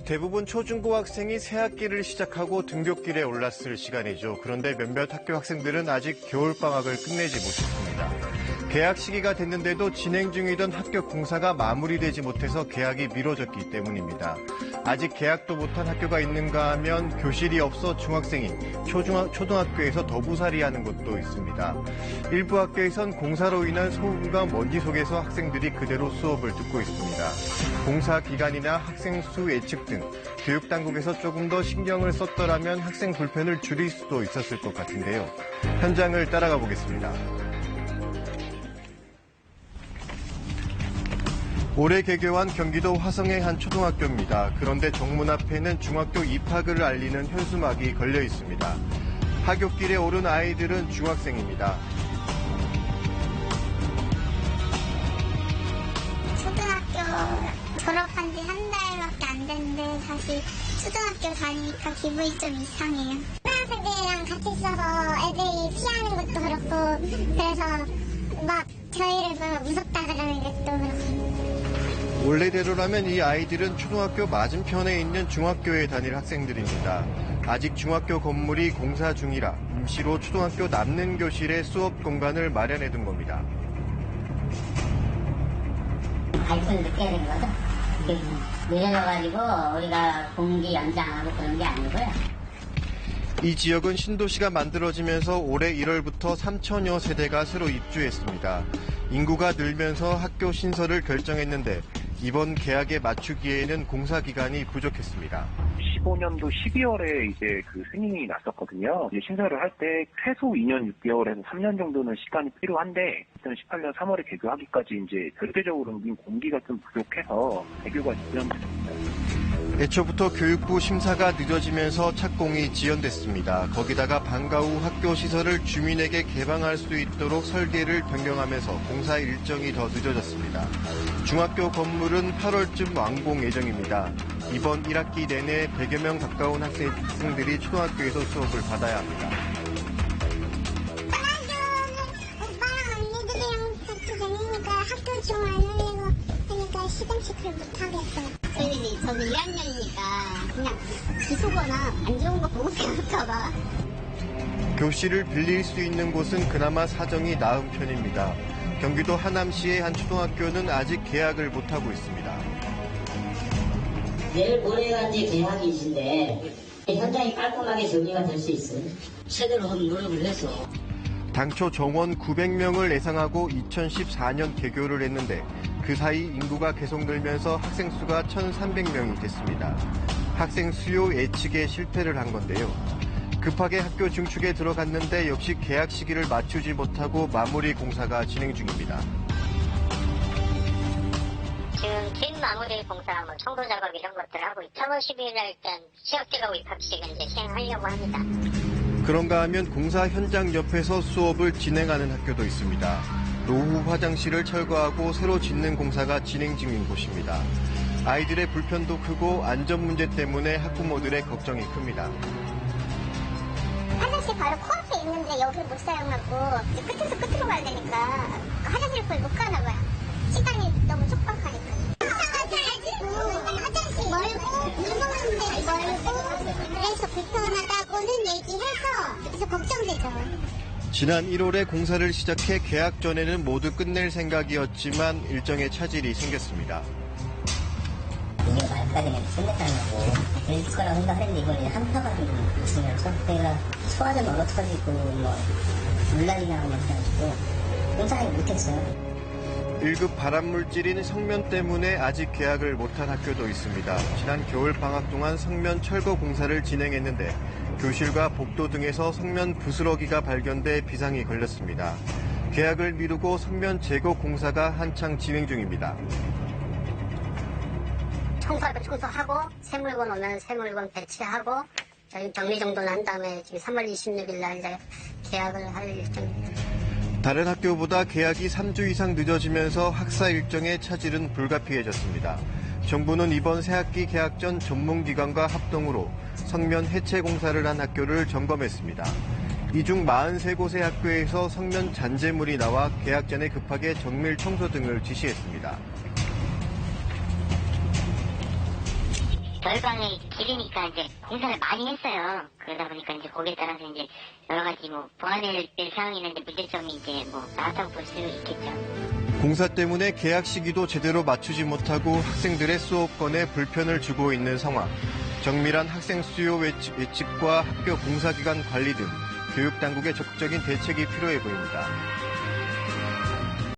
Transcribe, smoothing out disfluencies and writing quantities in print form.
대부분 초중고 학생이 새학기를 시작하고 등굣길에 올랐을 시간이죠. 그런데 몇몇 학교 학생들은 아직 겨울방학을 끝내지 못했습니다. 개학 시기가 됐는데도 진행 중이던 학교 공사가 마무리되지 못해서 개학이 미뤄졌기 때문입니다. 아직 개학도 못한 학교가 있는가 하면 교실이 없어 중학생이 초등학교에서 더부살이하는 곳도 있습니다. 일부 학교에선 공사로 인한 소음과 먼지 속에서 학생들이 그대로 수업을 듣고 있습니다. 공사 기간이나 학생 수 예측 등 교육당국에서 조금 더 신경을 썼더라면 학생 불편을 줄일 수도 있었을 것 같은데요. 현장을 따라가 보겠습니다. 올해 개교한 경기도 화성의 한 초등학교입니다. 그런데 정문 앞에는 중학교 입학을 알리는 현수막이 걸려 있습니다. 하굣길에 오른 아이들은 중학생입니다. 초등학교 졸업한 지 한 달밖에 안 됐는데 사실 초등학교 다니니까 기분이 좀 이상해요. 초등학생들이랑 같이 있어서 애들이 피하는 것도 그렇고 그래서 막 저희를 보면 무섭다 그러는 것도 그렇고. 원래대로라면 이 아이들은 초등학교 맞은편에 있는 중학교에 다닐 학생들입니다. 아직 중학교 건물이 공사 중이라 임시로 초등학교 남는 교실에 수업 공간을 마련해둔 겁니다. 발전 느껴야 되는 거죠? 늦어져가지고 우리가 공기 연장하고 그런 게 아니고요. 이 지역은 신도시가 만들어지면서 올해 1월부터 3천여 세대가 새로 입주했습니다. 인구가 늘면서 학교 신설을 결정했는데 이번 개학에 맞추기에는 공사 기간이 부족했습니다. 15년도 12월에 이제 그 승인이 났었거든요. 이제 신설을 할 때 최소 2년 6개월에서 3년 정도는 시간이 필요한데 2018년 3월에 개교하기까지 이제 절대적으로는 공기가 좀 부족해서 개교가 지연됐습니다. 애초부터 교육부 심사가 늦어지면서 착공이 지연됐습니다. 거기다가 방과 후 학교 시설을 주민에게 개방할 수 있도록 설계를 변경하면서 공사 일정이 더 늦어졌습니다. 중학교 건물은 8월쯤 완공 예정입니다. 이번 1학기 내내 100여 명 가까운 학생들이 초등학교에서 수업을 받아야 합니다. 오빠랑 언니들이랑 같이 다니니까 학교 좀 안 오려고 하니까 시간 체크를 못 하겠어요. 저는 1학년이니까 그냥 비속어나 안 좋은 거 보고 배울까봐. 교실을 빌릴 수 있는 곳은 그나마 사정이 나은 편입니다. 경기도 하남시의 한 초등학교는 아직 개학을 못하고 있습니다. 내일 모레가 이제 개학이신데 현장이 깔끔하게 정리가 될 수 있어요. 최대로 노력을 해서. 당초 정원 900명을 예상하고 2014년 개교를 했는데 그 사이 인구가 계속 늘면서 학생 수가 1,300명이 됐습니다. 학생 수요 예측에 실패를 한 건데요. 급하게 학교 증축에 들어갔는데 역시 개학 시기를 맞추지 못하고 마무리 공사가 진행 중입니다. 지금 긴 마무리 공사, 청도 작업 이런 것들 하고 3월 12일 날 일단 취업계라고 입학식을 이제 시행하려고 합니다. 그런가 하면 공사 현장 옆에서 수업을 진행하는 학교도 있습니다. 노후 화장실을 철거하고 새로 짓는 공사가 진행 중인 곳입니다. 아이들의 불편도 크고 안전 문제 때문에 학부모들의 걱정이 큽니다. 화장실 바로 코앞에 있는데 여기를 못 사용하고 끝에서 끝으로 가야 되니까 화장실 거의 못 가나 봐요. 시간이 너무 촉박하니까. 화장실 멀고 이동하는 데 멀고 그래서 불편하다고는 얘기해서 그래서 걱정되죠. 지난 1월에 공사를 시작해 개학 전에는 모두 끝낼 생각이었지만 일정에 차질이 생겼습니다. 이게 말까지 끝냈다는 거고 그랬을 거라고 생각했는데 이걸 한타가지고 있으면서 내가 소화좀 얼어 터지고 물난리가 나고 해가지고 공사를 못했어요. 1급 발암물질인 성면 때문에 아직 개학을 못한 학교도 있습니다. 지난 겨울방학 동안 성면 철거 공사를 진행했는데 교실과 복도 등에서 성면 부스러기가 발견돼 비상이 걸렸습니다. 개학을 미루고 성면 제거 공사가 한창 진행 중입니다. 청소할 거 청소하고 새 물건 오면 새 물건 배치하고 저희 정리정돈을 한 다음에 지금 3월 26일 날 이제 개학을 할 예정입니다. 다른 학교보다 개학이 3주 이상 늦어지면서 학사 일정의 차질은 불가피해졌습니다. 정부는 이번 새학기 개학 전 전문기관과 합동으로 성면 해체 공사를 한 학교를 점검했습니다. 이 중 43곳의 학교에서 성면 잔재물이 나와 개학 전에 급하게 정밀 청소 등을 지시했습니다. 겨울방학이 길으니까 이제 공사를 많이 했어요. 그러다 보니까 이제 거기에 따라서 이제 여러 가지 뭐 보완해야 될 상황이나 이제 문제점이 이제 뭐 나왔다고 볼 수 있겠죠. 공사 때문에 개학 시기도 제대로 맞추지 못하고 학생들의 수업권에 불편을 주고 있는 상황. 정밀한 학생 수요 예측과 학교 공사기간 관리 등 교육당국의 적극적인 대책이 필요해 보입니다.